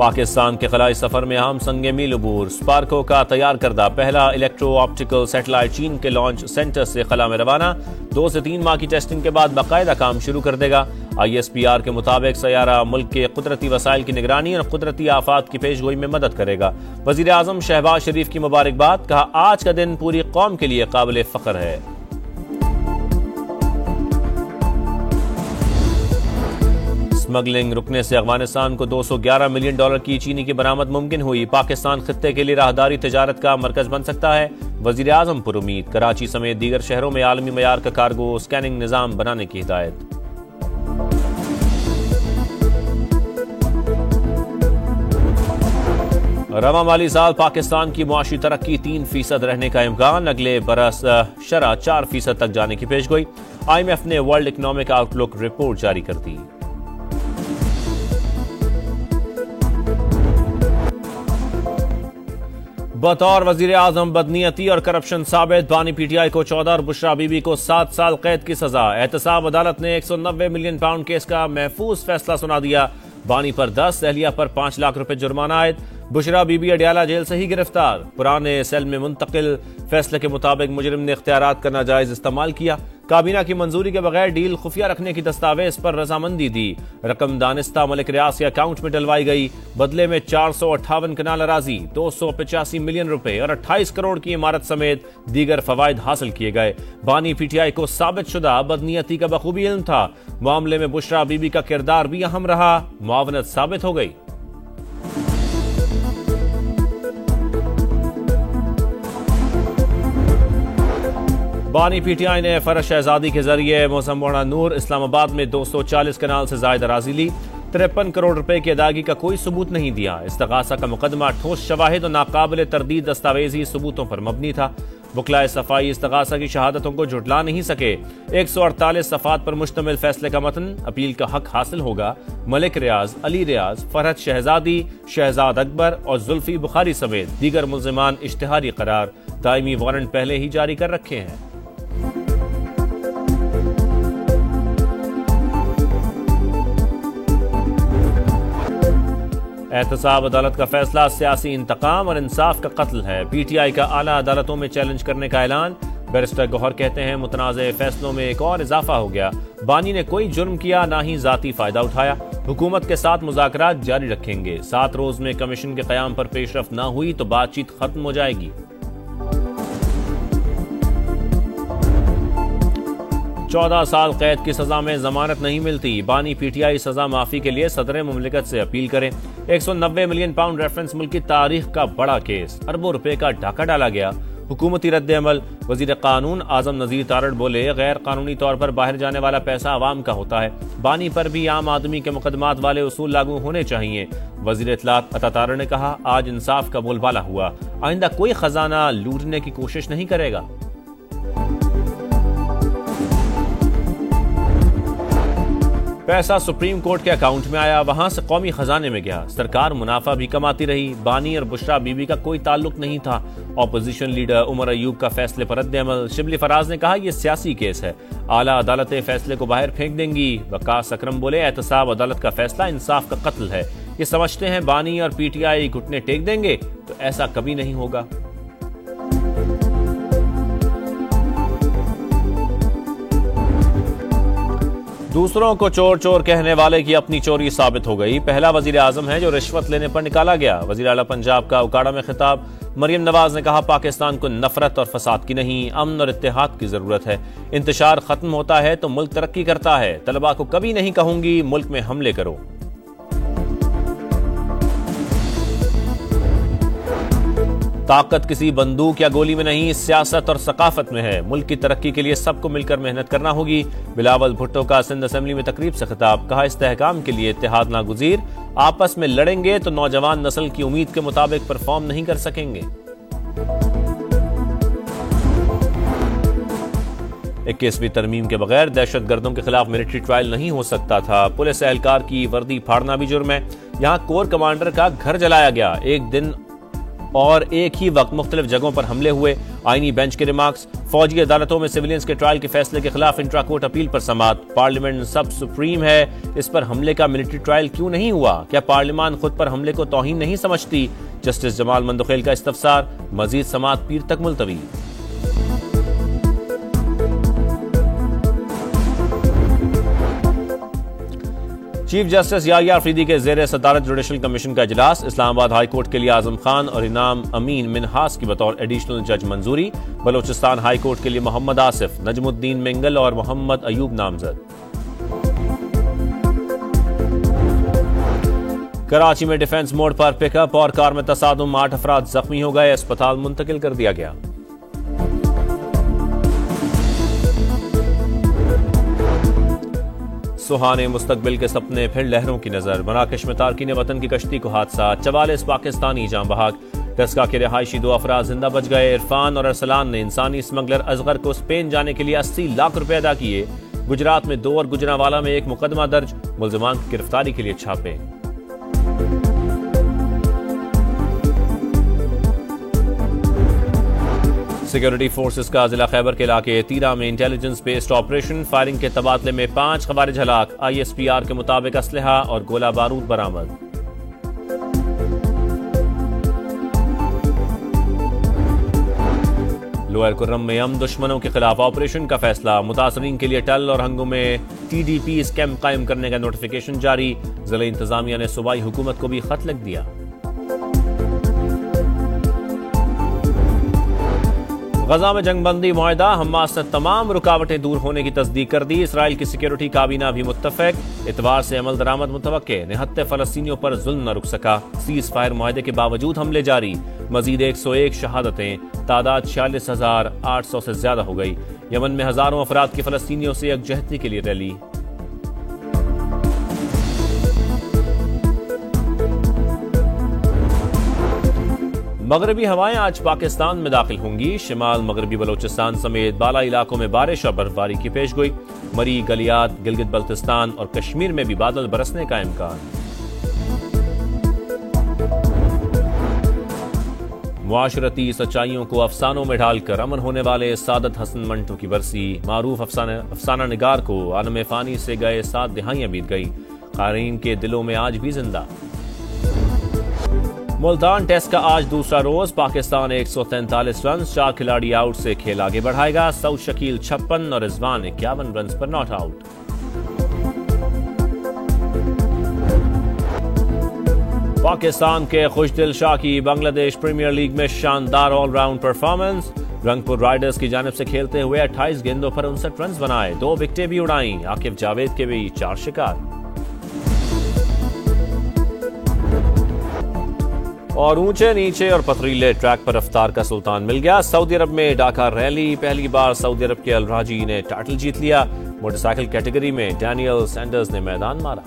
पाकिस्तान के खलाई सफर में अहम संग मील अबूर। स्पार्को का तैयार करदा पहला इलेक्ट्रो ऑप्टिकल सैटेलाइट चीन के लॉन्च सेंटर से खला में रवाना। 2 से 3 माह की टेस्टिंग के बाद बाकायदा काम शुरू कर देगा। ISPR के मुताबिक सैयारा मुल्क के कुदरती वसाइल की निगरानी और कुदरती आफात की पेशगोई में मदद करेगा। वजीर आजम शहबाज शरीफ की मुबारकबाद, कहा आज का दिन पूरी कौम के लिए काबिल फख्र है। स्मगलिंग रुकने से अफगानिस्तान को $211 मिलियन की चीनी की बरामद मुमकिन हुई। पाकिस्तान खित्ते के लिए राहदारी तिजारत का मरकज बन सकता है। वजीर आजम पर उम्मीद, कराची समेत दीगर शहरों में आलमी मयार का कार्गो स्कैनिंग निजाम बनाने की हिदायत। रवा माली साल पाकिस्तान की मुआशी तरक्की 3% रहने का इम्कान। अगले बरस शरह 4% तक जाने की पेशगोई। IMF ने वर्ल्ड इकोनॉमिक आउटलुक रिपोर्ट जारी कर दी। बतौर वजीर आजम बदनीयती और करप्शन साबित, बानी PTI को 14 और बुशरा बीबी को 7 साल कैद की सजा। एहतसाब अदालत ने 190 मिलियन पाउंड केस का महफूज फैसला सुना दिया। बानी पर 10, एहलिया पर 5 लाख रुपए जुर्माना आयद। बुशरा बीबी अडियाला जेल से ही गिरफ्तार, पुराने सेल में मुंतकिल। फैसले के मुताबिक मुजरिम ने इख्तियारात का नाजायज इस्तेमाल किया। काबीना की मंजूरी के बगैर डील खुफिया रखने की दस्तावेज पर रजामंदी दी। रकम दानिस्ता मलिक रियाज के अकाउंट में डलवाई गई। बदले में 458 कनाल अराजी, 285 मिलियन रुपए और 28 करोड़ की इमारत समेत दीगर फवायद हासिल किए गए। बानी PTI को साबित शुदा बदनीयती का बखूबी इल्म था। मामले में बुशरा बीबी का किरदार भी अहम रहा, मुआवनत साबित हो गई। बानी PTI ने फरज शहजादी के जरिए मौसम नूर इस्लामाबाद में 240 कनाल से ज्यादा अराजी ली। 53 करोड़ रुपए की अदायगी का कोई सबूत नहीं दिया। इस्तगासा का मुकदमा ठोस शवाहिद और नाकाबिल तरदीद दस्तावेजी सबूतों पर मबनी था। वकलाए सफाई इस्तगासा की शहादतों को झुटला नहीं सके। 148 सफात पर मुश्तमिल फैसले का मतन, अपील का हक हासिल होगा। मलिक रियाज, अली रियाज, फरहत शहजादी, शहजाद अकबर और जुल्फी बुखारी समेत दीगर मुल्जिमान इश्तिहारी करार। दायमी वारंट पहले ही जारी कर रखे हैं। एहतसाब अदालत का फैसला सियासी इंतकाम और इंसाफ का कत्ल है। PTI का आला अदालतों में चैलेंज करने का ऐलान। बैरिस्टर गौहर कहते हैं मुतनाज़े फैसलों में एक और इजाफा हो गया। बानी ने कोई जुर्म किया, ना ही जाती फायदा उठाया। हुकूमत के साथ मुज़ाकरात जारी रखेंगे। 7 रोज में कमीशन के क़याम पर पेशरफ न हुई तो बातचीत खत्म हो जाएगी। 14 साल कैद की सजा में जमानत नहीं मिलती। बानी PTI सजा माफी के लिए सदर मुमलिकत से अपील करें। 190 मिलियन पाउंड रेफरेंस मुल्क की तारीख का बड़ा केस, अरबों रुपए का ढाका डाला गया। हुकूमती रद्द अमल। वजीर कानून आजम नजीर तारड़ बोले, गैर कानूनी तौर पर बाहर जाने वाला पैसा आवाम का होता है। बानी पर भी आम आदमी के मुकदमात वाले उसूल लागू होने चाहिए। वजीर इत्तलात अता तारड़ ने कहा, आज इंसाफ का बोलबाला हुआ, आइंदा कोई खजाना लूटने की कोशिश नहीं करेगा। पैसा सुप्रीम कोर्ट के अकाउंट में आया, वहां से कौमी खजाने में गया। सरकार मुनाफा भी कमाती रही। बानी और बुशरा बीबी का कोई ताल्लुक नहीं था। ऑपोजिशन लीडर उमर अयूब का फैसले पर रद्द अमल। शिबली फराज ने कहा, यह सियासी केस है, आला अदालतें फैसले को बाहर फेंक देंगी। वकास अकरम बोले, एहतसाब अदालत का फैसला इंसाफ का कत्ल है। ये समझते हैं बानी और PTI घुटने टेक देंगे, तो ऐसा कभी नहीं होगा। दूसरों को चोर चोर कहने वाले की अपनी चोरी साबित हो गई। पहला वजीर आजम है जो रिश्वत लेने पर निकाला गया। वजीर आला पंजाब का उकाड़ा में खिताब। मरियम नवाज ने कहा, पाकिस्तान को नफरत और फसाद की नहीं, अमन और इत्तेहाद की जरूरत है। इंतशार खत्म होता है तो मुल्क तरक्की करता है। तलबा को कभी नहीं कहूंगी मुल्क में हमले करो। ताकत किसी बंदूक या गोली में नहीं, सियासत और सकाफत में है। मुल्क की तरक्की के लिए सबको मिलकर मेहनत करना होगी। बिलावल भुट्टो का सिंध असेंबली में तकरीब से खिताब। कहा, इस्तेहकाम के लिए इत्तेहाद नागुज़ीर। आपस में लड़ेंगे तो नौजवान नस्ल की उम्मीद के मुताबिक परफॉर्म नहीं कर सकेंगे। 21वीं तरमीम के बगैर दहशत गर्दों के खिलाफ मिलिट्री ट्रायल नहीं हो सकता था। पुलिस एहलकार की वर्दी फाड़ना भी जुर्म है। यहाँ कोर कमांडर का घर जलाया गया। एक दिन और एक ही वक्त मुख्तलिफ जगहों पर हमले हुए। आईनी बेंच के रिमार्क्स। फौजी अदालतों में सिविलियंस के ट्रायल के फैसले के खिलाफ इंट्रा कोर्ट अपील पर समाअत। पार्लियामेंट सब सुप्रीम है, इस पर हमले का मिलिट्री ट्रायल क्यों नहीं हुआ? क्या पार्लियामान खुद पर हमले को तौहीन नहीं समझती? जस्टिस जमाल मंदखेल का इस्तफसार। मजीद समाअत पीर तक मुलतवी। चीफ जस्टिस याहिया अफरीदी के जेर सदारत जुडिशल कमीशन का इजलास। इस्लामाबाद हाई कोर्ट के लिए आजम खान और इनाम अमीन मिनहास की बतौर एडिशनल जज मंजूरी। बलोचिस्तान हाई कोर्ट के लिए मोहम्मद आसिफ, नजमुद्दीन मिंगल और मोहम्मद अयूब नामजद। कराची में डिफेंस मोड पर पिकअप और कार में तसादुम, 8 अफराद जख्मी हो गए, अस्पताल मुंतकिल कर दिया गया। सुहाने मुस्तकबिल के सपने, फिर लहरों की नजर। मराकश में तारकीन वतन की कश्ती को हादसा, 44 पाकिस्तानी जाँ बहक। दसका के रिहायशी 2 अफराद जिंदा बच गए। इरफान और अरसलान ने इंसानी स्मगलर असगर को स्पेन जाने के लिए 80 लाख रुपए अदा किए। गुजरात में 2 और गुजरांवाला में 1 मुकदमा दर्ज, मुल्जिमान की गिरफ्तारी के लिए छापे। सिक्योरिटी फोर्सेस का जिला खैबर के इलाके तीरा में इंटेलिजेंस बेस्ड ऑपरेशन। फायरिंग के तबादले में 5 खवारिज हलाक। ISPR के मुताबिक असलहा और गोला बारूद बरामद। लोअर कुर्रम में दुश्मनों के खिलाफ ऑपरेशन का फैसला। मुतासरीन के लिए टल और हंगों में TDP कैंप कायम करने का नोटिफिकेशन जारी। जिला इंतजामिया ने सूबाई हुकूमत को भी खत लिख दिया। गजा में जंगबंदी मुआहदा। हमास ने तमाम रुकावटें दूर होने की तस्दीक कर दी। इसराइल की सिक्योरिटी काबीना भी मुत्तफिक। इतवार से अमल दरामद मुतवक्के। निहत्ते फलस्तीनियों पर जुल्म न रुक सका। सीज फायर मुआहदे के बावजूद हमले जारी। मजीद 101 शहादतें। तादाद 46,800 से ज्यादा हो गई। यमन में हजारों अफराद की फलस्तीनियों से यकजहती के लिए रैली। मगरबी हवाएं आज पाकिस्तान में दाखिल होंगी। शिमाल मगरबी बलोचिस्तान समेत बाला इलाकों में बारिश और बर्फबारी की पेशगोई। मरी, गलियात, गिलगित बल्तिस्तान और कश्मीर में भी बादल बरसने का इम्कान। मुआशरती सच्चाइयों को अफसानों में ढालकर अमन होने वाले सादत हसन मंटो की बरसी। मारूफ अफसाना निगार को आलम फानी से गए 7 दिहाइयां बीत गई। क़ारीन के दिलों में आज भी जिंदा। मुल्तान टेस्ट का आज दूसरा रोज। पाकिस्तान 143 रन, 4 खिलाड़ी आउट से खेल आगे बढ़ाएगा। सऊद शकील 56 और रिजवान 51 रन पर नॉट आउट। पाकिस्तान के खुशदिल शाह की बांग्लादेश प्रीमियर लीग में शानदार ऑलराउंड परफॉर्मेंस। रंगपुर राइडर्स की जानिब से खेलते हुए 28 गेंदों पर 59 रन बनाए, 2 विकेटें भी उड़ाई। आकिब जावेद के भी 4 शिकार। और ऊंचे नीचे और पथरीले ट्रैक पर रफ्तार का सुल्तान मिल गया। सऊदी अरब में ढाका रैली। पहली बार सऊदी अरब के अलराजी ने टाइटल जीत लिया। मोटरसाइकिल कैटेगरी में डैनियल सैंडर्स ने मैदान मारा।